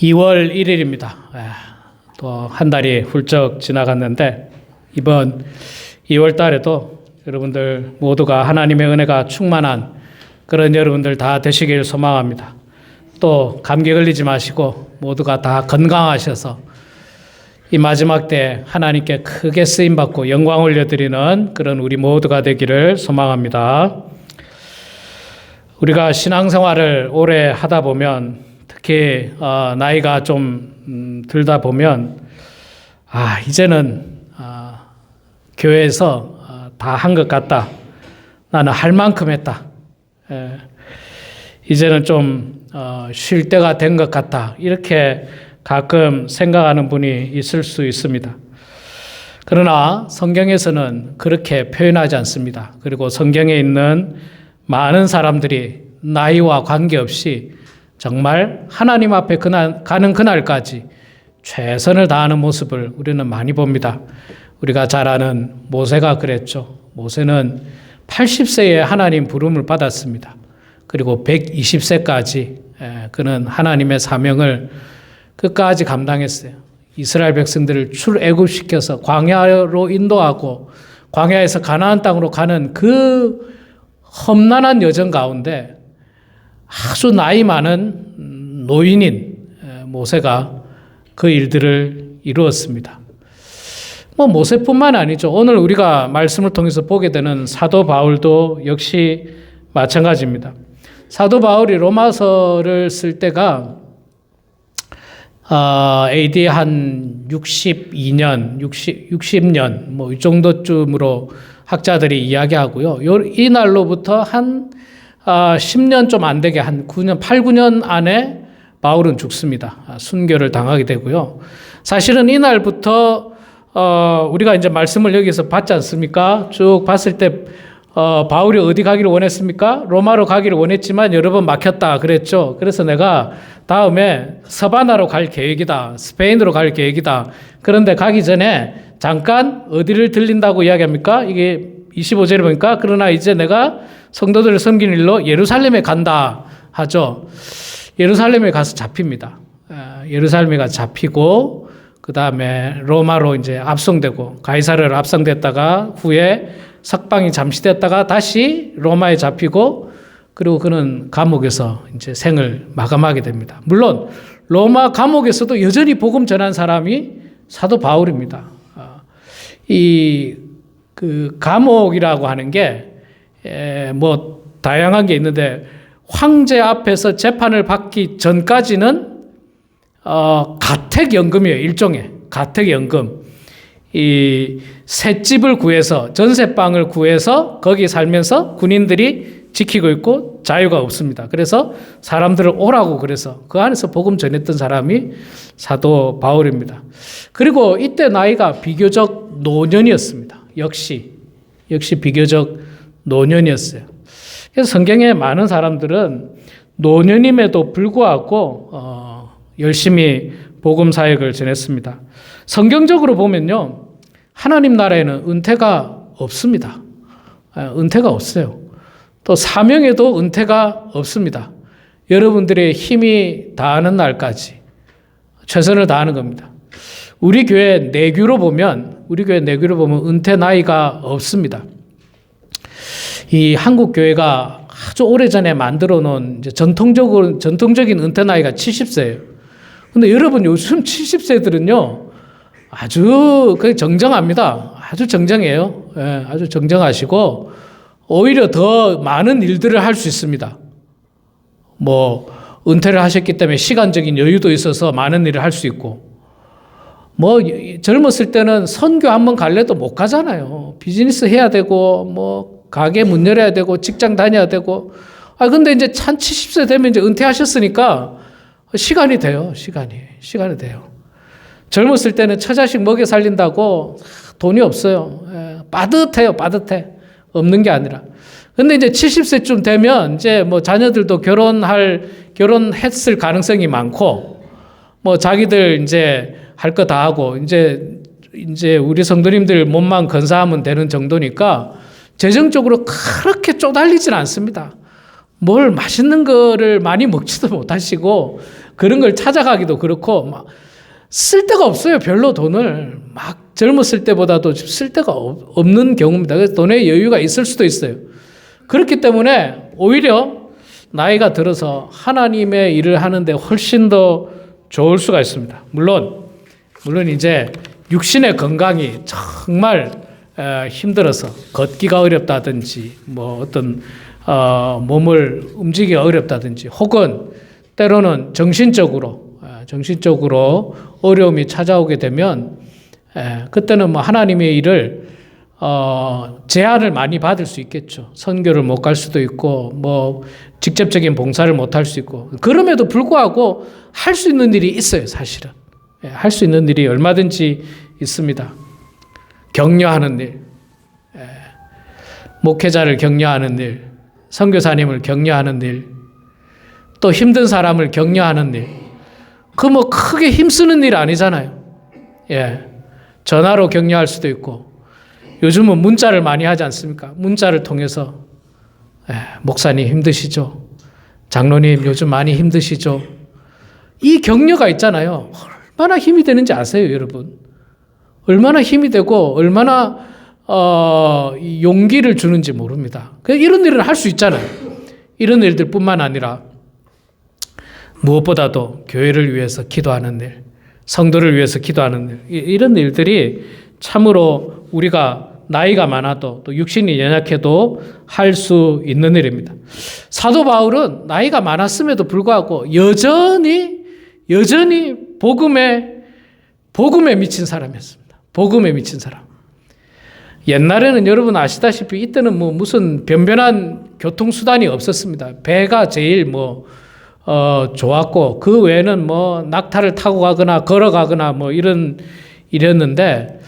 2월 1일입니다. 또 한 달이 훌쩍 지나갔는데 이번 2월 달에도 여러분들 모두가 하나님의 은혜가 충만한 그런 여러분들 다 되시길 소망합니다. 또 감기 걸리지 마시고 모두가 다 건강하셔서 이 마지막 때 하나님께 크게 쓰임받고 영광 올려드리는 그런 우리 모두가 되기를 소망합니다. 우리가 신앙생활을 오래 하다 보면 특히 나이가 좀 들다 보면 이제는 교회에서 다 한 것 같다. 나는 할 만큼 했다. 이제는 좀 쉴 때가 된 것 같다. 이렇게 가끔 생각하는 분이 있을 수 있습니다. 그러나 성경에서는 그렇게 표현하지 않습니다. 그리고 성경에 있는 많은 사람들이 나이와 관계없이 정말 하나님 앞에 가는 그날까지 최선을 다하는 모습을 우리는 많이 봅니다. 우리가 잘 아는 모세가 그랬죠. 모세는 80세에 하나님 부름을 받았습니다. 그리고 120세까지 그는 하나님의 사명을 끝까지 감당했어요. 이스라엘 백성들을 출애굽시켜서 광야로 인도하고 광야에서 가나안 땅으로 가는 그 험난한 여정 가운데 아주 나이 많은 노인인 모세가 그 일들을 이루었습니다. 모세뿐만 아니죠. 오늘 우리가 말씀을 통해서 보게 되는 사도 바울도 역시 마찬가지입니다. 사도 바울이 로마서를 쓸 때가 AD 한 62년, 60년 이 정도쯤으로 학자들이 이야기하고요. 이 날로부터 한 10년 좀 안 되게 한 9년, 8, 9년 안에 바울은 죽습니다. 순교를 당하게 되고요. 사실은 이날부터 우리가 이제 말씀을 여기서 봤지 않습니까? 쭉 봤을 때 바울이 어디 가기를 원했습니까? 로마로 가기를 원했지만 여러 번 막혔다 그랬죠. 그래서 내가 다음에 서바나로 갈 계획이다. 스페인으로 갈 계획이다. 그런데 가기 전에 잠깐 어디를 들린다고 이야기합니까? 이게 25절에 보니까 그러나 이제 내가 성도들을 섬기는 일로 예루살렘에 간다 하죠. 예루살렘에 가서 잡힙니다. 예루살렘에 가서 잡히고 그 다음에 로마로 이제 압송되고 가이사르로 압송됐다가 후에 석방이 잠시 됐다가 다시 로마에 잡히고 그리고 그는 감옥에서 이제 생을 마감하게 됩니다. 물론 로마 감옥에서도 여전히 복음 전한 사람이 사도 바울입니다. 그 감옥이라고 하는 게 다양한 게 있는데 황제 앞에서 재판을 받기 전까지는 가택연금이에요. 일종의 가택연금. 이 셋집을 구해서 전세방을 구해서 거기 살면서 군인들이 지키고 있고 자유가 없습니다. 그래서 사람들을 오라고 그래서 그 안에서 복음 전했던 사람이 사도 바울입니다. 그리고 이때 나이가 비교적 노년이었습니다. 역시 비교적 노년이었어요. 그래서 성경에 많은 사람들은 노년임에도 불구하고 열심히 복음 사역을 전했습니다. 성경적으로 보면요, 하나님 나라에는 은퇴가 없습니다. 은퇴가 없어요. 또 사명에도 은퇴가 없습니다. 여러분들의 힘이 다하는 날까지 최선을 다하는 겁니다. 우리 교회 내규로 보면 은퇴 나이가 없습니다. 이 한국 교회가 아주 오래전에 만들어 놓은 전통적인 은퇴 나이가 70세예요. 근데 여러분 요즘 70세들은요, 아주 정정합니다. 아주 정정해요. 아주 정정하시고, 오히려 더 많은 일들을 할 수 있습니다. 은퇴를 하셨기 때문에 시간적인 여유도 있어서 많은 일을 할 수 있고, 젊었을 때는 선교 한번 갈래도 못 가잖아요. 비즈니스 해야 되고, 가게 문 열어야 되고, 직장 다녀야 되고. 근데 이제 70세 되면 이제 은퇴하셨으니까 시간이 돼요. 시간이 돼요. 젊었을 때는 처자식 먹여 살린다고 돈이 없어요. 빠듯해요. 없는 게 아니라. 근데 이제 70세쯤 되면 이제 자녀들도 결혼했을 가능성이 많고, 자기들 이제 할 거 다 하고, 이제 우리 성도님들 몸만 건사하면 되는 정도니까 재정적으로 그렇게 쪼달리진 않습니다. 뭘 맛있는 거를 많이 먹지도 못하시고 그런 걸 찾아가기도 그렇고 막 쓸 데가 없어요. 별로 돈을 막 젊었을 때보다도 쓸 데가 없는 경우입니다. 그래서 돈에 여유가 있을 수도 있어요. 그렇기 때문에 오히려 나이가 들어서 하나님의 일을 하는데 훨씬 더 좋을 수가 있습니다. 물론 이제 육신의 건강이 정말 힘들어서 걷기가 어렵다든지 뭐 어떤 몸을 움직이기가 어렵다든지 혹은 때로는 정신적으로 어려움이 찾아오게 되면 그때는 뭐 하나님의 일을 제한을 많이 받을 수 있겠죠. 선교를 못 갈 수도 있고 뭐 직접적인 봉사를 못 할 수 있고 그럼에도 불구하고 할 수 있는 일이 있어요. 사실은 할 수 있는 일이 얼마든지 있습니다. 격려하는 일, 목회자를 격려하는 일, 선교사님을 격려하는 일, 또 힘든 사람을 격려하는 일. 그 뭐 크게 힘쓰는 일 아니잖아요. 전화로 격려할 수도 있고 요즘은 문자를 많이 하지 않습니까? 문자를 통해서 목사님 힘드시죠? 장로님 요즘 많이 힘드시죠? 이 격려가 있잖아요. 얼마나 힘이 되는지 아세요, 여러분? 얼마나 힘이 되고 얼마나 용기를 주는지 모릅니다. 이런 일을 할 수 있잖아요. 이런 일들뿐만 아니라 무엇보다도 교회를 위해서 기도하는 일, 성도를 위해서 기도하는 일, 이런 일들이 참으로 우리가 나이가 많아도 또 육신이 연약해도 할 수 있는 일입니다. 사도 바울은 나이가 많았음에도 불구하고 여전히 복음에 미친 사람이었습니다. 복음에 미친 사람. 옛날에는 여러분 아시다시피 이때는 뭐 무슨 변변한 교통수단이 없었습니다. 배가 제일 좋았고 그 외에는 뭐 낙타를 타고 가거나 걸어가거나 뭐 이랬는데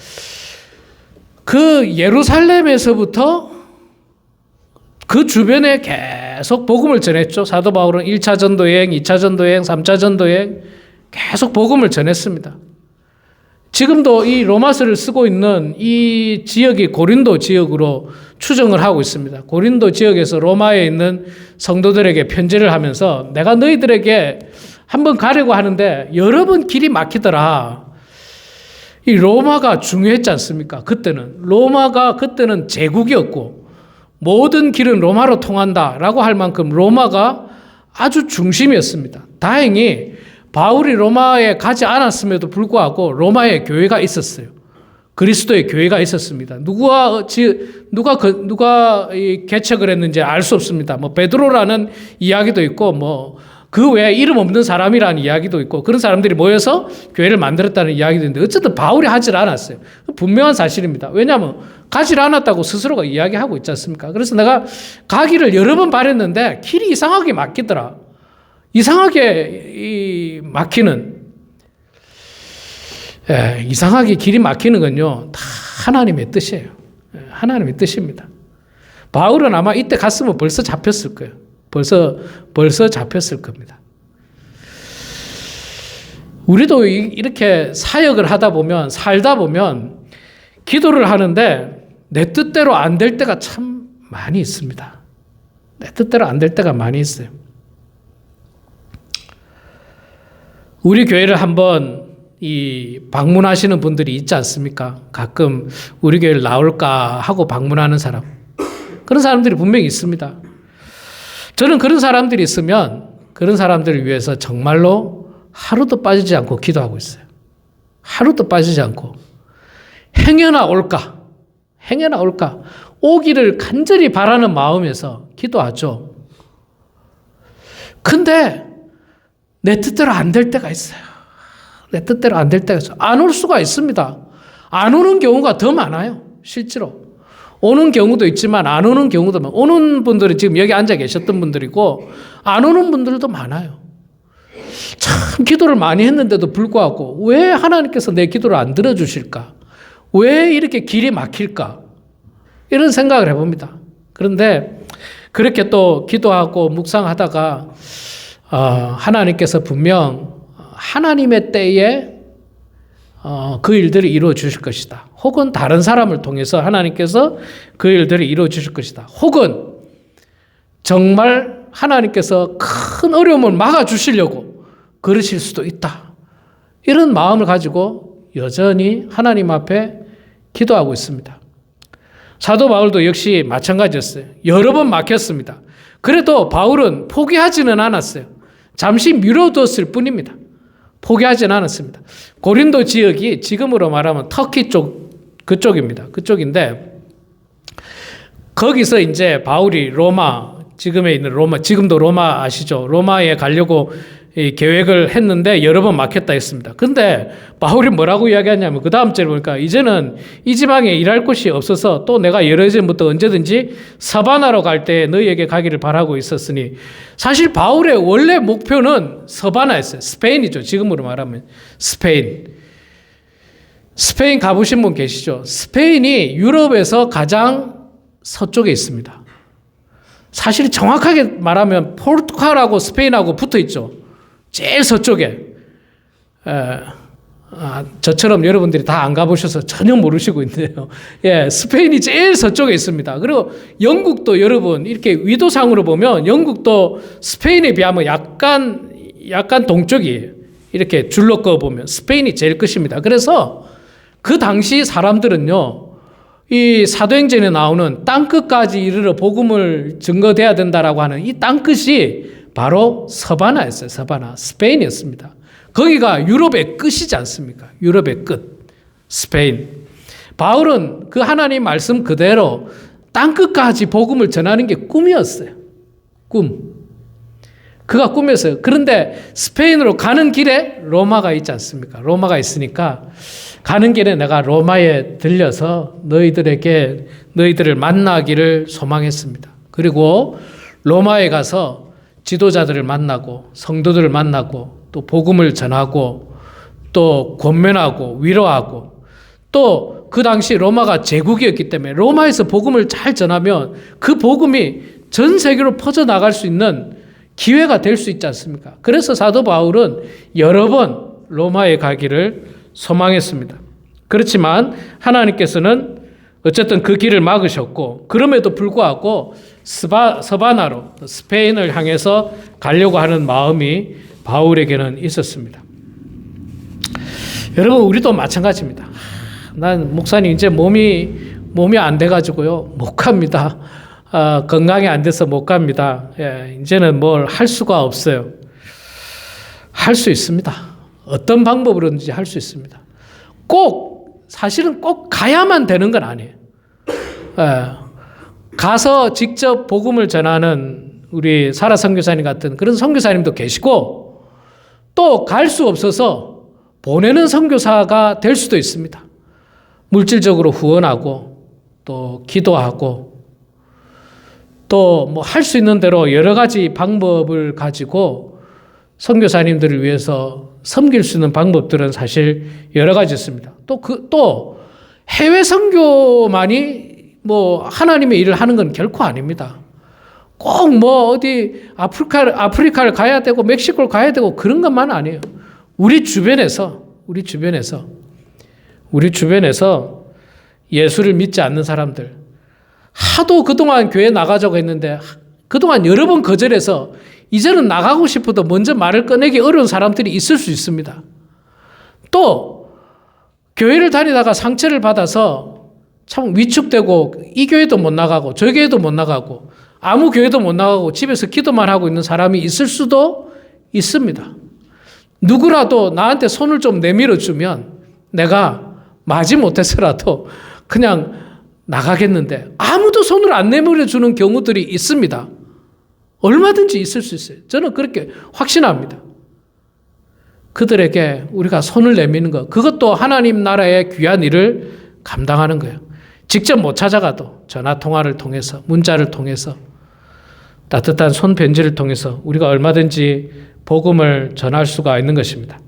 그 예루살렘에서부터 그 주변에 계속 복음을 전했죠. 사도 바울은 1차 전도 여행, 2차 전도 여행, 3차 전도 여행 계속 복음을 전했습니다. 지금도 이 로마서를 쓰고 있는 이 지역이 고린도 지역으로 추정을 하고 있습니다. 고린도 지역에서 로마에 있는 성도들에게 편지를 하면서 내가 너희들에게 한번 가려고 하는데 여러 번 길이 막히더라. 이 로마가 중요했지 않습니까? 로마가 그때는 제국이었고 모든 길은 로마로 통한다라고 할 만큼 로마가 아주 중심이었습니다. 다행히 바울이 로마에 가지 않았음에도 불구하고 로마에 교회가 있었어요. 그리스도의 교회가 있었습니다. 누가 개척을 했는지 알 수 없습니다. 뭐 베드로라는 이야기도 있고 뭐 그 외에 이름 없는 사람이라는 이야기도 있고 그런 사람들이 모여서 교회를 만들었다는 이야기도 있는데 어쨌든 바울이 하질 않았어요. 분명한 사실입니다. 왜냐하면 가지 않았다고 스스로가 이야기하고 있지 않습니까? 그래서 내가 가기를 여러 번 바랬는데 길이 이상하게 막히더라. 이상하게 이상하게 길이 막히는 건요, 다 하나님의 뜻이에요. 하나님의 뜻입니다. 바울은 아마 이때 갔으면 벌써 잡혔을 거예요. 벌써 잡혔을 겁니다. 우리도 이렇게 사역을 하다 보면, 살다 보면, 기도를 하는데 내 뜻대로 안 될 때가 참 많이 있습니다. 내 뜻대로 안 될 때가 많이 있어요. 우리 교회를 한번 방문하시는 분들이 있지 않습니까? 가끔 우리 교회를 나올까 하고 방문하는 사람. 그런 사람들이 분명히 있습니다. 저는 그런 사람들이 있으면 그런 사람들을 위해서 정말로 하루도 빠지지 않고 기도하고 있어요. 하루도 빠지지 않고. 행여나 올까? 오기를 간절히 바라는 마음에서 기도하죠. 근데 내 뜻대로 안 될 때가 있어요. 안 올 수가 있습니다. 안 오는 경우가 더 많아요. 실제로. 오는 경우도 있지만 안 오는 경우도 많아요. 오는 분들은 지금 여기 앉아 계셨던 분들이고 안 오는 분들도 많아요. 참 기도를 많이 했는데도 불구하고 왜 하나님께서 내 기도를 안 들어주실까? 왜 이렇게 길이 막힐까? 이런 생각을 해봅니다. 그런데 그렇게 또 기도하고 묵상하다가 하나님께서 분명 하나님의 때에 그 일들을 이루어 주실 것이다. 혹은 다른 사람을 통해서 하나님께서 그 일들을 이루어 주실 것이다. 혹은 정말 하나님께서 큰 어려움을 막아 주시려고 그러실 수도 있다. 이런 마음을 가지고 여전히 하나님 앞에 기도하고 있습니다. 사도 바울도 역시 마찬가지였어요. 여러 번 막혔습니다. 그래도 바울은 포기하지는 않았어요. 잠시 미뤄뒀을 뿐입니다. 포기하지는 않았습니다. 고린도 지역이 지금으로 말하면 터키 그쪽입니다. 그쪽인데 거기서 이제 바울이 로마, 지금에 있는 로마, 지금도 로마 아시죠? 로마에 가려고 계획을 했는데 여러 번 막혔다 했습니다. 근데 바울이 뭐라고 이야기하냐면 그 다음 절에 보니까 이제는 이 지방에 일할 곳이 없어서 또 내가 예전부터 언제든지 서바나로 갈 때 너희에게 가기를 바라고 있었으니, 사실 바울의 원래 목표는 서바나였어요. 스페인이죠. 지금으로 말하면 스페인. 스페인 가보신 분 계시죠? 스페인이 유럽에서 가장 서쪽에 있습니다. 사실 정확하게 말하면 포르투갈하고 스페인하고 붙어 있죠. 제일 서쪽에. 저처럼 여러분들이 다 안 가보셔서 전혀 모르시고 있네요. 예, 스페인이 제일 서쪽에 있습니다. 그리고 영국도 여러분 이렇게 위도상으로 보면 영국도 스페인에 비하면 약간 동쪽이에요. 이렇게 줄로 그어 보면 스페인이 제일 끝입니다. 그래서 그 당시 사람들은요, 이 사도행전에 나오는 땅끝까지 이르러 복음을 증거돼야 된다라고 하는 이 땅끝이 바로 서바나였어요. 서바나, 스페인이었습니다. 거기가 유럽의 끝이지 않습니까? 유럽의 끝, 스페인. 바울은 그 하나님 말씀 그대로 땅끝까지 복음을 전하는 게 꿈이었어요. 꿈. 그가 꿈이었어요. 그런데 스페인으로 가는 길에 로마가 있지 않습니까? 로마가 있으니까 가는 길에 내가 로마에 들려서 너희들을 만나기를 소망했습니다. 그리고 로마에 가서 지도자들을 만나고 성도들을 만나고 또 복음을 전하고 또 권면하고 위로하고, 또 그 당시 로마가 제국이었기 때문에 로마에서 복음을 잘 전하면 그 복음이 전 세계로 퍼져나갈 수 있는 기회가 될 수 있지 않습니까? 그래서 사도 바울은 여러 번 로마에 가기를 소망했습니다. 그렇지만 하나님께서는 어쨌든 그 길을 막으셨고, 그럼에도 불구하고 서바나로 스페인을 향해서 가려고 하는 마음이 바울에게는 있었습니다. 여러분, 우리도 마찬가지입니다. 난 목사님 이제 몸이 안 돼가지고요 못 갑니다. 건강이 안 돼서 못 갑니다. 예, 이제는 뭘 할 수가 없어요. 할 수 있습니다. 어떤 방법으로든지 할 수 있습니다. 사실은 꼭 가야만 되는 건 아니에요. 예, 가서 직접 복음을 전하는 우리 사라 선교사님 같은 그런 선교사님도 계시고, 또 갈 수 없어서 보내는 선교사가 될 수도 있습니다. 물질적으로 후원하고 또 기도하고 또 뭐 할 수 있는 대로 여러 가지 방법을 가지고 선교사님들을 위해서 섬길 수 있는 방법들은 사실 여러 가지 있습니다. 또 해외 선교만이 뭐 하나님의 일을 하는 건 결코 아닙니다. 꼭 뭐 어디 아프리카를 가야 되고 멕시코를 가야 되고 그런 것만 아니에요. 우리 주변에서 예수를 믿지 않는 사람들, 하도 그동안 교회 나가자고 했는데 그동안 여러 번 거절해서 이제는 나가고 싶어도 먼저 말을 꺼내기 어려운 사람들이 있을 수 있습니다. 또 교회를 다니다가 상처를 받아서 참 위축되고 이 교회도 못 나가고 저 교회도 못 나가고 아무 교회도 못 나가고 집에서 기도만 하고 있는 사람이 있을 수도 있습니다. 누구라도 나한테 손을 좀 내밀어 주면 내가 마지 못해서라도 그냥 나가겠는데 아무도 손을 안 내밀어 주는 경우들이 있습니다. 얼마든지 있을 수 있어요. 저는 그렇게 확신합니다. 그들에게 우리가 손을 내미는 것, 그것도 하나님 나라의 귀한 일을 감당하는 거예요. 직접 못 찾아가도 전화 통화를 통해서, 문자를 통해서, 따뜻한 손편지를 통해서 우리가 얼마든지 복음을 전할 수가 있는 것입니다.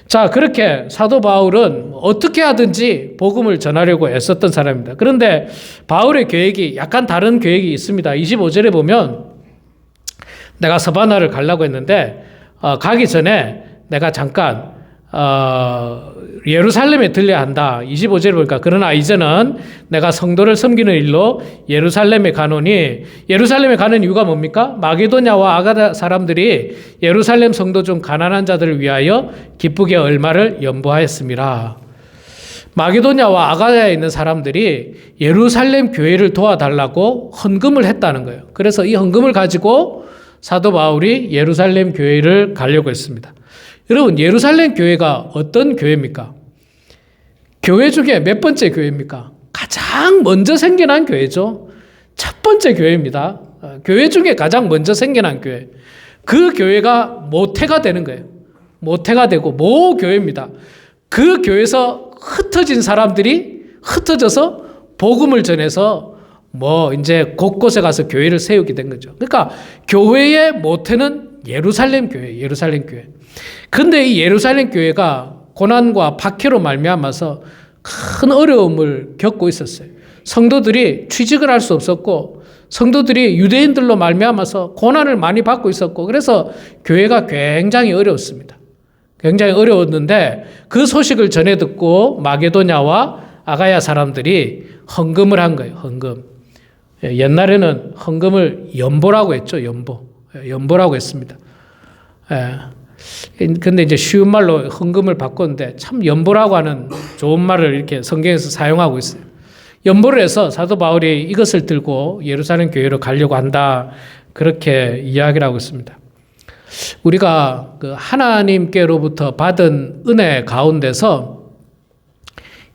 자, 그렇게 사도 바울은 어떻게 하든지 복음을 전하려고 애썼던 사람입니다. 그런데 바울의 계획이 약간 다른 계획이 있습니다. 25절에 보면 내가 서바나를 가려고 했는데 가기 전에 내가 잠깐 예루살렘에 들려야 한다. 25절에 보니까 그러나 이제는 내가 성도를 섬기는 일로 예루살렘에 가노니, 예루살렘에 가는 이유가 뭡니까? 마게도냐와 아가야 사람들이 예루살렘 성도 중 가난한 자들을 위하여 기쁘게 얼마를 연보하였습니다. 마게도냐와 아가야에 있는 사람들이 예루살렘 교회를 도와달라고 헌금을 했다는 거예요. 그래서 이 헌금을 가지고 사도 바울이 예루살렘 교회를 가려고 했습니다. 여러분, 예루살렘 교회가 어떤 교회입니까? 교회 중에 몇 번째 교회입니까? 가장 먼저 생겨난 교회죠. 첫 번째 교회입니다. 교회 중에 가장 먼저 생겨난 교회. 그 교회가 모태가 되는 거예요. 모태가 되고 모교회입니다. 그 교회에서 흩어진 사람들이 흩어져서 복음을 전해서 이제 곳곳에 가서 교회를 세우게 된 거죠. 그러니까 교회의 모태는 예루살렘 교회, 예루살렘 교회. 근데 이 예루살렘 교회가 고난과 박해로 말미암아서 큰 어려움을 겪고 있었어요. 성도들이 취직을 할 수 없었고, 성도들이 유대인들로 말미암아서 고난을 많이 받고 있었고, 그래서 교회가 굉장히 어려웠습니다. 굉장히 어려웠는데 그 소식을 전해 듣고 마게도냐와 아가야 사람들이 헌금을 한 거예요. 헌금. 옛날에는 헌금을 연보라고 했죠. 연보라고 했습니다. 근데 이제 쉬운 말로 헌금을 바꿨는데 참 연보라고 하는 좋은 말을 이렇게 성경에서 사용하고 있어요. 연보를 해서 사도 바울이 이것을 들고 예루살렘 교회로 가려고 한다. 그렇게 이야기를 하고 있습니다. 우리가 그 하나님께로부터 받은 은혜 가운데서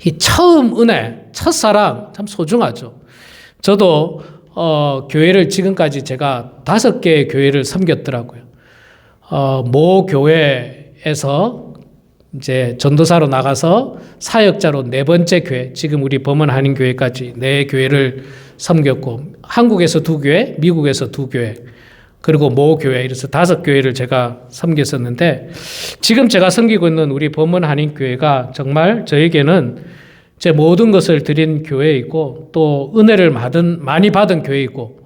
이 처음 은혜, 첫사랑 참 소중하죠. 저도 교회를 지금까지 제가 5개의 교회를 섬겼더라고요. 모 교회에서 이제 전도사로 나가서 사역자로 4번째 교회, 지금 우리 범원 한인교회까지 4교회를 섬겼고, 한국에서 2교회, 미국에서 2교회, 그리고 모 교회, 이래서 5교회를 제가 섬겼었는데, 지금 제가 섬기고 있는 우리 범원 한인교회가 정말 저에게는 제 모든 것을 드린 교회이고, 또 은혜를 많이 받은 교회이고,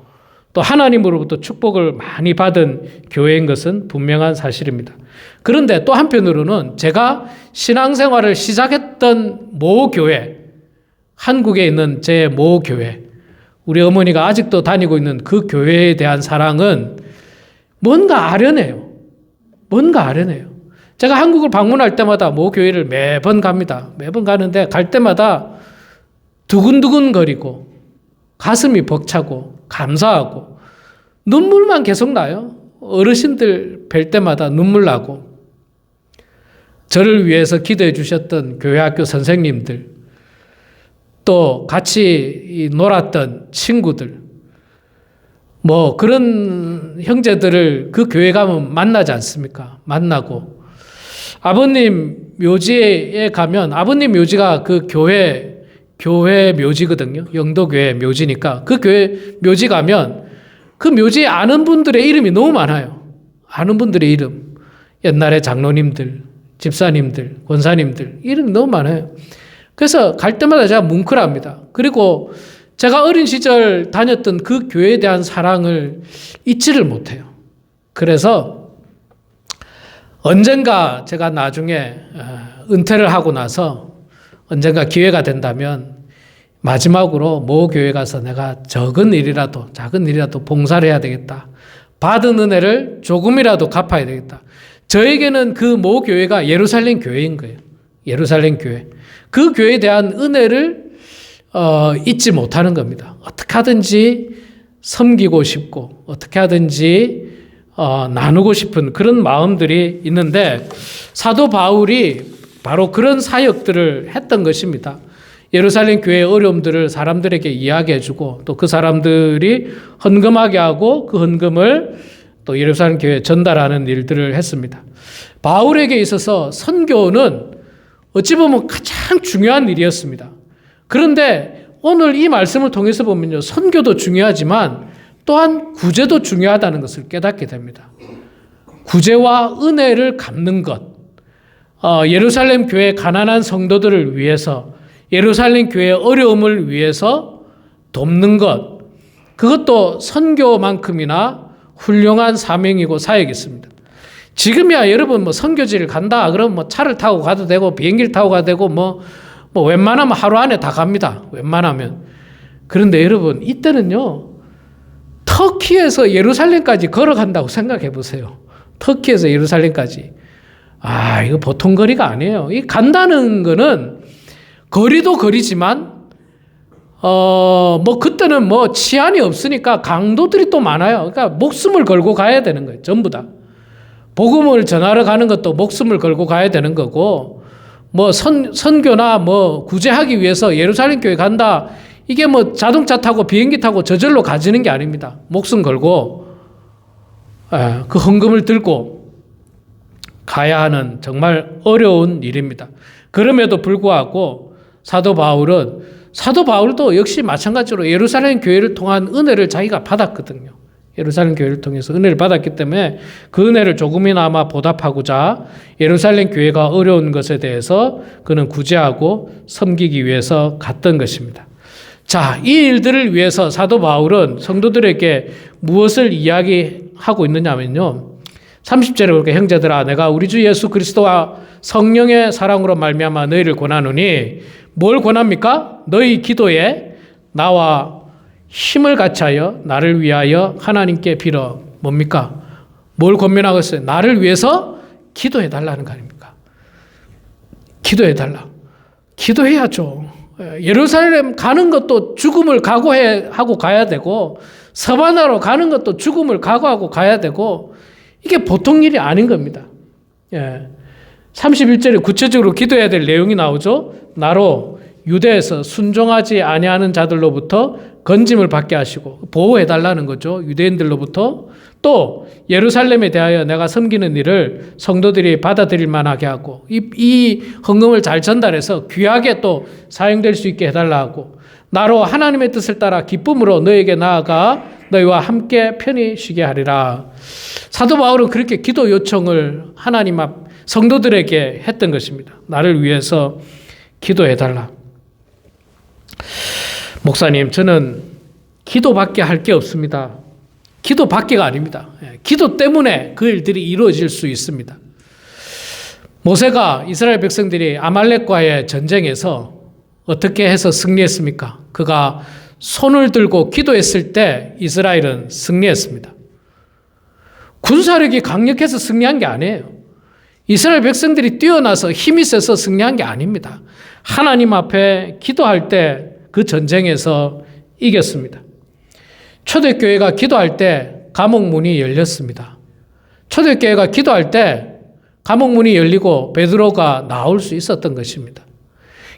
또 하나님으로부터 축복을 많이 받은 교회인 것은 분명한 사실입니다. 그런데 또 한편으로는 제가 신앙생활을 시작했던 모 교회, 한국에 있는 제 모 교회, 우리 어머니가 아직도 다니고 있는 그 교회에 대한 사랑은 뭔가 아련해요. 뭔가 아련해요. 제가 한국을 방문할 때마다 모 교회를 매번 갑니다. 매번 가는데 갈 때마다 두근두근거리고 가슴이 벅차고 감사하고 눈물만 계속 나요. 어르신들 뵐 때마다 눈물 나고, 저를 위해서 기도해 주셨던 교회학교 선생님들, 또 같이 놀았던 친구들, 그런 형제들을 그 교회 가면 만나지 않습니까? 만나고, 아버님 묘지에 가면, 아버님 묘지가 그 교회 묘지거든요. 영도교회 묘지니까 그 교회 묘지 가면 그 묘지에 아는 분들의 이름이 너무 많아요. 아는 분들의 이름, 옛날에 장로님들, 집사님들, 권사님들 이름이 너무 많아요. 그래서 갈 때마다 제가 뭉클합니다. 그리고 제가 어린 시절 다녔던 그 교회에 대한 사랑을 잊지를 못해요. 그래서 언젠가 제가 나중에 은퇴를 하고 나서 언젠가 기회가 된다면 마지막으로 모 교회 가서 내가 작은 일이라도 봉사를 해야 되겠다. 받은 은혜를 조금이라도 갚아야 되겠다. 저에게는 그 모 교회가 예루살렘 교회인 거예요. 예루살렘 교회. 그 교회에 대한 은혜를 잊지 못하는 겁니다. 어떻게 하든지 섬기고 싶고, 어떻게 하든지 나누고 싶은 그런 마음들이 있는데, 사도 바울이 바로 그런 사역들을 했던 것입니다. 예루살렘 교회의 어려움들을 사람들에게 이야기해주고, 또 그 사람들이 헌금하게 하고 그 헌금을 또 예루살렘 교회에 전달하는 일들을 했습니다. 바울에게 있어서 선교는 어찌 보면 가장 중요한 일이었습니다. 그런데 오늘 이 말씀을 통해서 보면요, 선교도 중요하지만 또한 구제도 중요하다는 것을 깨닫게 됩니다. 구제와 은혜를 갚는 것, 예루살렘 교회 가난한 성도들을 위해서, 예루살렘 교회의 어려움을 위해서 돕는 것, 그것도 선교만큼이나 훌륭한 사명이고 사역이 있습니다. 지금이야 여러분 뭐 선교지를 간다 그러면 뭐 차를 타고 가도 되고 비행기를 타고 가도 되고 뭐 웬만하면 하루 안에 다 갑니다. 웬만하면. 그런데 여러분 이때는요 터키에서 예루살렘까지 걸어간다고 생각해 보세요. 터키에서 예루살렘까지. 이거 보통 거리가 아니에요. 이 간다는 거는 거리도 거리지만 그때는 뭐 치안이 없으니까 강도들이 또 많아요. 그러니까 목숨을 걸고 가야 되는 거예요. 전부 다. 복음을 전하러 가는 것도 목숨을 걸고 가야 되는 거고, 뭐 선교나 뭐 구제하기 위해서 예루살렘 교회 간다. 이게 뭐 자동차 타고 비행기 타고 저절로 가지는 게 아닙니다. 목숨 걸고 그 헌금을 들고 가야 하는 정말 어려운 일입니다. 그럼에도 불구하고 사도 바울도 역시 마찬가지로 예루살렘 교회를 통한 은혜를 자기가 받았거든요. 예루살렘 교회를 통해서 은혜를 받았기 때문에 그 은혜를 조금이나마 보답하고자 예루살렘 교회가 어려운 것에 대해서 그는 구제하고 섬기기 위해서 갔던 것입니다. 자, 이 일들을 위해서 사도 바울은 성도들에게 무엇을 이야기하고 있느냐면요. 30절에 그렇게 형제들아 내가 우리 주 예수 그리스도와 성령의 사랑으로 말미암아 너희를 권하노니 뭘 권합니까? 너희 기도에 나와 힘을 같이 하여 나를 위하여 하나님께 빌어. 뭡니까? 뭘 권면하고 있어요? 나를 위해서 기도해 달라는 거 아닙니까? 기도해 달라. 기도해야죠. 예루살렘 가는 것도 죽음을 각오하고 가야 되고 서바나로 가는 것도 죽음을 각오하고 가야 되고 이게 보통 일이 아닌 겁니다. 31절에 구체적으로 기도해야 될 내용이 나오죠. 나로 유대에서 순종하지 아니하는 자들로부터 건짐을 받게 하시고 보호해 달라는 거죠. 유대인들로부터. 또 예루살렘에 대하여 내가 섬기는 일을 성도들이 받아들일 만하게 하고 이 헌금을 잘 전달해서 귀하게 또 사용될 수 있게 해달라 하고 나로 하나님의 뜻을 따라 기쁨으로 너에게 나아가 너희와 함께 편히 쉬게 하리라. 사도 바울은 그렇게 기도 요청을 하나님 앞 성도들에게 했던 것입니다. 나를 위해서 기도해달라. 목사님, 저는 기도밖에 할 게 없습니다. 기도밖에가 아닙니다. 기도 때문에 그 일들이 이루어질 수 있습니다. 모세가 이스라엘 백성들이 아말렉과의 전쟁에서 어떻게 해서 승리했습니까? 그가 손을 들고 기도했을 때 이스라엘은 승리했습니다. 군사력이 강력해서 승리한 게 아니에요. 이스라엘 백성들이 뛰어나서 힘이 세서 승리한 게 아닙니다. 하나님 앞에 기도할 때 그 전쟁에서 이겼습니다. 초대교회가 기도할 때 감옥문이 열렸습니다. 초대교회가 기도할 때 감옥문이 열리고 베드로가 나올 수 있었던 것입니다.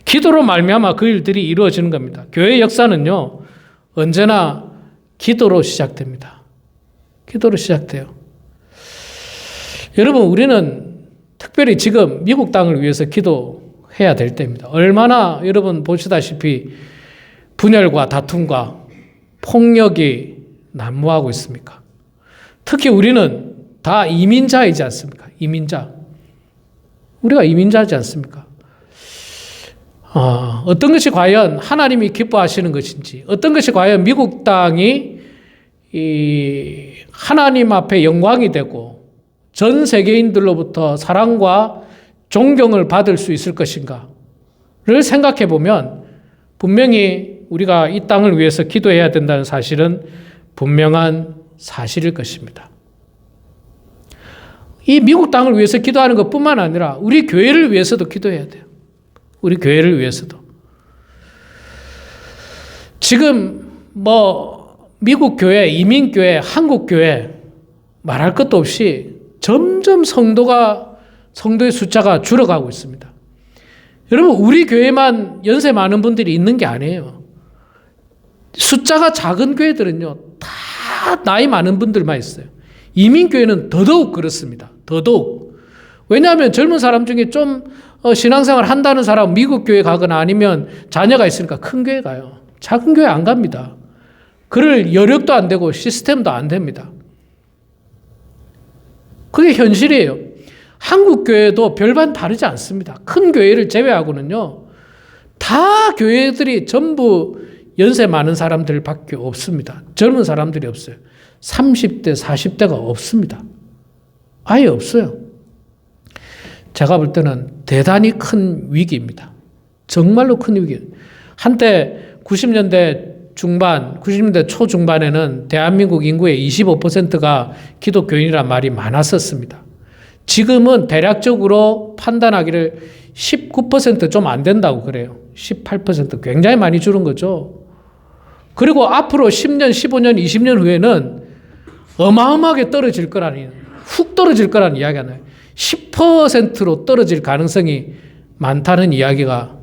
기도로 말미암아 그 일들이 이루어지는 겁니다. 교회 역사는요, 언제나 기도로 시작됩니다. 기도로 시작돼요. 여러분, 우리는 특별히 지금 미국 땅을 위해서 기도해야 될 때입니다. 얼마나 여러분 보시다시피 분열과 다툼과 폭력이 난무하고 있습니까? 특히 우리는 다 이민자이지 않습니까? 이민자. 우리가 이민자지 않습니까? 어떤 것이 과연 하나님이 기뻐하시는 것인지, 어떤 것이 과연 미국 땅이 이 하나님 앞에 영광이 되고 전 세계인들로부터 사랑과 존경을 받을 수 있을 것인가를 생각해 보면 분명히 우리가 이 땅을 위해서 기도해야 된다는 사실은 분명한 사실일 것입니다. 이 미국 땅을 위해서 기도하는 것뿐만 아니라 우리 교회를 위해서도 기도해야 돼요. 우리 교회를 위해서도. 지금 미국 교회, 이민 교회, 한국 교회 말할 것도 없이 점점 성도의 숫자가 줄어가고 있습니다. 여러분, 우리 교회만 연세 많은 분들이 있는 게 아니에요. 숫자가 작은 교회들은요, 다 나이 많은 분들만 있어요. 이민교회는 더더욱 그렇습니다. 더더욱. 왜냐하면 젊은 사람 중에 좀 신앙생활 한다는 사람 미국 교회 가거나 아니면 자녀가 있으니까 큰 교회 가요. 작은 교회 안 갑니다. 그럴 여력도 안 되고 시스템도 안 됩니다. 그게 현실이에요. 한국 교회도 별반 다르지 않습니다. 큰 교회를 제외하고는요, 다 교회들이 전부 연세 많은 사람들밖에 없습니다. 젊은 사람들이 없어요. 30대, 40대가 없습니다. 아예 없어요. 제가 볼 때는 대단히 큰 위기입니다. 정말로 큰 위기. 한때 90년대 중반, 90년대 초중반에는 대한민국 인구의 25%가 기독교인이란 말이 많았었습니다. 지금은 대략적으로 판단하기를 19% 좀 안 된다고 그래요. 18% 굉장히 많이 줄은 거죠. 그리고 앞으로 10년, 15년, 20년 후에는 어마어마하게 떨어질 거라니, 훅 떨어질 거라는 이야기가 나요. 10%로 떨어질 가능성이 많다는 이야기가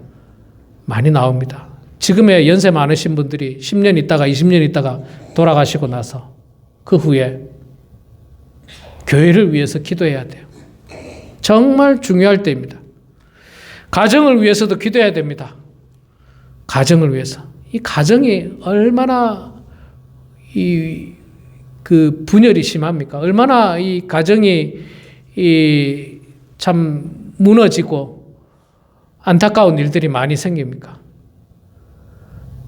많이 나옵니다. 지금의 연세 많으신 분들이 10년 있다가 20년 있다가 돌아가시고 나서 그 후에 교회를 위해서 기도해야 돼요. 정말 중요할 때입니다. 가정을 위해서도 기도해야 됩니다. 가정을 위해서. 이 가정이 얼마나 그 분열이 심합니까? 얼마나 이 가정이 참 무너지고 안타까운 일들이 많이 생깁니까?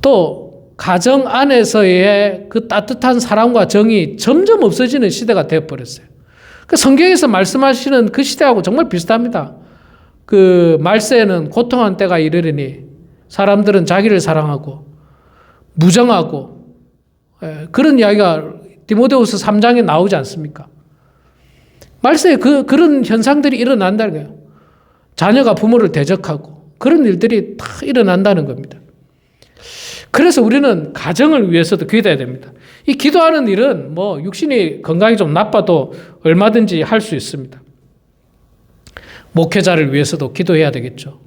또 가정 안에서의 그 따뜻한 사랑과 정이 점점 없어지는 시대가 되어버렸어요. 성경에서 말씀하시는 그 시대하고 정말 비슷합니다. 그 말세에는 고통한 때가 이르리니 사람들은 자기를 사랑하고 무정하고, 그런 이야기가 디모데후서 3장에 나오지 않습니까? 말세에 그런 현상들이 일어난다는 거예요. 자녀가 부모를 대적하고 그런 일들이 다 일어난다는 겁니다. 그래서 우리는 가정을 위해서도 기도해야 됩니다. 이 기도하는 일은 뭐 육신이 건강이 좀 나빠도 얼마든지 할 수 있습니다. 목회자를 위해서도 기도해야 되겠죠.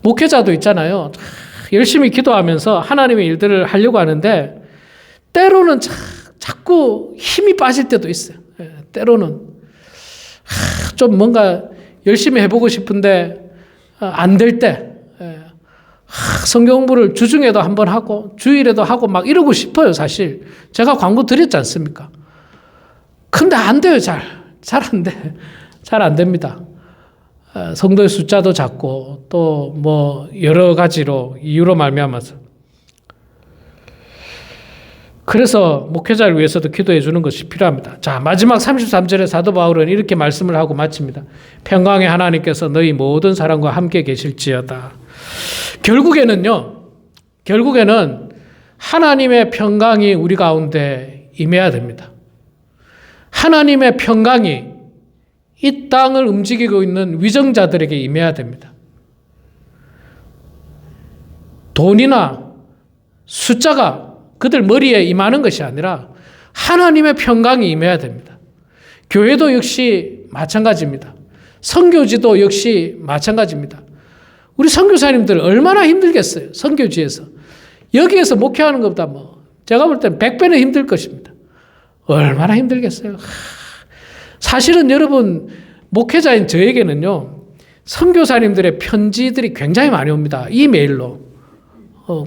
목회자도 있잖아요. 열심히 기도하면서 하나님의 일들을 하려고 하는데 때로는 자꾸 힘이 빠질 때도 있어요. 때로는 좀 뭔가 열심히 해보고 싶은데 안 될 때, 성경 공부를 주중에도 한번 하고 주일에도 하고 막 이러고 싶어요. 사실 제가 광고 드렸지 않습니까? 근데 안 돼요. 잘 안 돼. 잘 안 됩니다. 성도의 숫자도 작고 또 뭐 여러 가지로 이유로 말미암아서. 그래서 목회자를 위해서도 기도해 주는 것이 필요합니다. 자, 마지막 33절에 사도 바울은 이렇게 말씀을 하고 마칩니다. 평강의 하나님께서 너희 모든 사람과 함께 계실지어다. 결국에는 하나님의 평강이 우리 가운데 임해야 됩니다. 하나님의 평강이 이 땅을 움직이고 있는 위정자들에게 임해야 됩니다. 돈이나 숫자가 그들 머리에 임하는 것이 아니라 하나님의 평강이 임해야 됩니다. 교회도 역시 마찬가지입니다. 선교지도 역시 마찬가지입니다. 우리 선교사님들 얼마나 힘들겠어요. 선교지에서. 여기에서 목회하는 것보다 제가 볼 때는 100배는 힘들 것입니다. 얼마나 힘들겠어요. 사실은 여러분, 목회자인 저에게는요, 선교사님들의 편지들이 굉장히 많이 옵니다. 이메일로.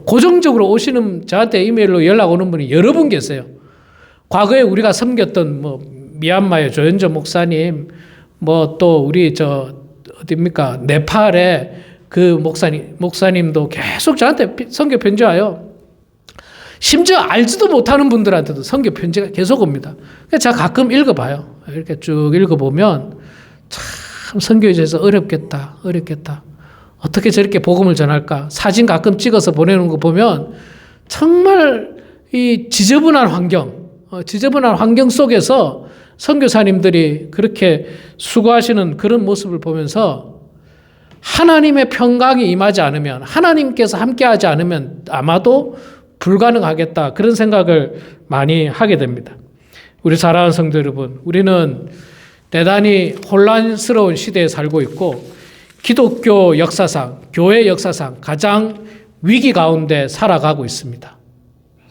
고정적으로 오시는, 저한테 이메일로 연락 오는 분이 여러 분 계세요. 과거에 우리가 섬겼던 미얀마의 조현저 목사님, 또 우리 어딥니까? 네팔의 그 목사님도 계속 저한테 선교 편지 와요. 심지어 알지도 못하는 분들한테도 선교 편지가 계속 옵니다. 제가 가끔 읽어봐요. 이렇게 쭉 읽어보면 참 선교지에서 어렵겠다. 어떻게 저렇게 복음을 전할까? 사진 가끔 찍어서 보내는 거 보면 정말 이 지저분한 환경 속에서 선교사님들이 그렇게 수고하시는 그런 모습을 보면서 하나님의 평강이 임하지 않으면, 하나님께서 함께하지 않으면 아마도 불가능하겠다. 그런 생각을 많이 하게 됩니다. 우리 사랑하는 성도 여러분, 우리는 대단히 혼란스러운 시대에 살고 있고 기독교 역사상, 교회 역사상 가장 위기 가운데 살아가고 있습니다.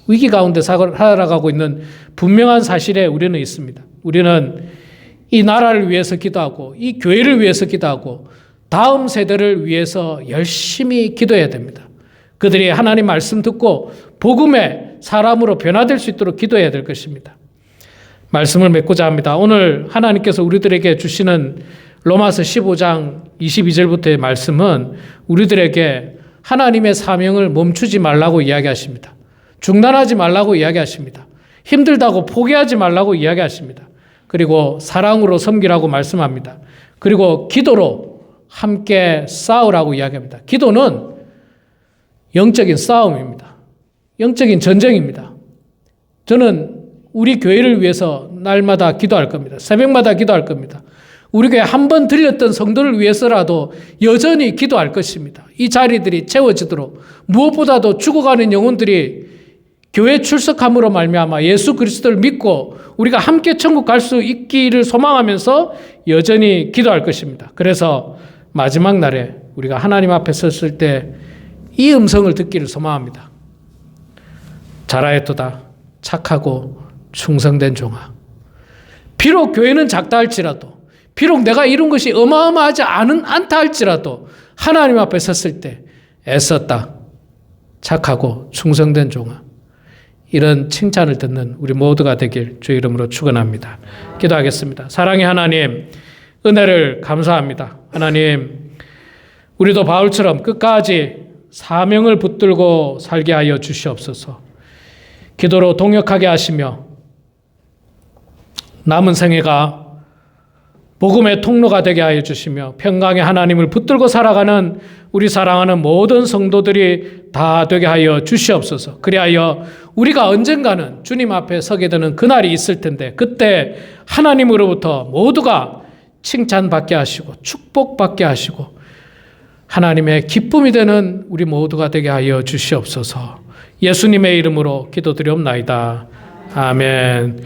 위기 가운데 살아가고 있는 분명한 사실에 우리는 있습니다. 우리는 이 나라를 위해서 기도하고 이 교회를 위해서 기도하고 다음 세대를 위해서 열심히 기도해야 됩니다. 그들이 하나님 말씀 듣고 복음의 사람으로 변화될 수 있도록 기도해야 될 것입니다. 말씀을 맺고자 합니다. 오늘 하나님께서 우리들에게 주시는 로마서 15장 22절부터의 말씀은 우리들에게 하나님의 사명을 멈추지 말라고 이야기하십니다. 중단하지 말라고 이야기하십니다. 힘들다고 포기하지 말라고 이야기하십니다. 그리고 사랑으로 섬기라고 말씀합니다. 그리고 기도로 함께 싸우라고 이야기합니다. 기도는 영적인 싸움입니다. 영적인 전쟁입니다. 저는 우리 교회를 위해서 날마다 기도할 겁니다. 새벽마다 기도할 겁니다. 우리 교회 한 번 들렸던 성도를 위해서라도 여전히 기도할 것입니다. 이 자리들이 채워지도록 무엇보다도 죽어가는 영혼들이 교회 출석함으로 말미암아 예수 그리스도를 믿고 우리가 함께 천국 갈 수 있기를 소망하면서 여전히 기도할 것입니다. 그래서 마지막 날에 우리가 하나님 앞에 섰을 때 이 음성을 듣기를 소망합니다. 잘하였도다 착하고 충성된 종아. 비록 교회는 작다 할지라도, 비록 내가 이룬 것이 어마어마하지 않다 할지라도 하나님 앞에 섰을 때 애썼다 착하고 충성된 종아. 이런 칭찬을 듣는 우리 모두가 되길 주의 이름으로 축원합니다. 기도하겠습니다. 사랑의 하나님, 은혜를 감사합니다. 하나님, 우리도 바울처럼 끝까지 사명을 붙들고 살게 하여 주시옵소서. 기도로 동역하게 하시며 남은 생애가 복음의 통로가 되게 하여 주시며 평강의 하나님을 붙들고 살아가는 우리 사랑하는 모든 성도들이 다 되게 하여 주시옵소서. 그리하여 우리가 언젠가는 주님 앞에 서게 되는 그날이 있을 텐데 그때 하나님으로부터 모두가 칭찬받게 하시고 축복받게 하시고 하나님의 기쁨이 되는 우리 모두가 되게 하여 주시옵소서. 예수님의 이름으로 기도드리옵나이다. 아멘.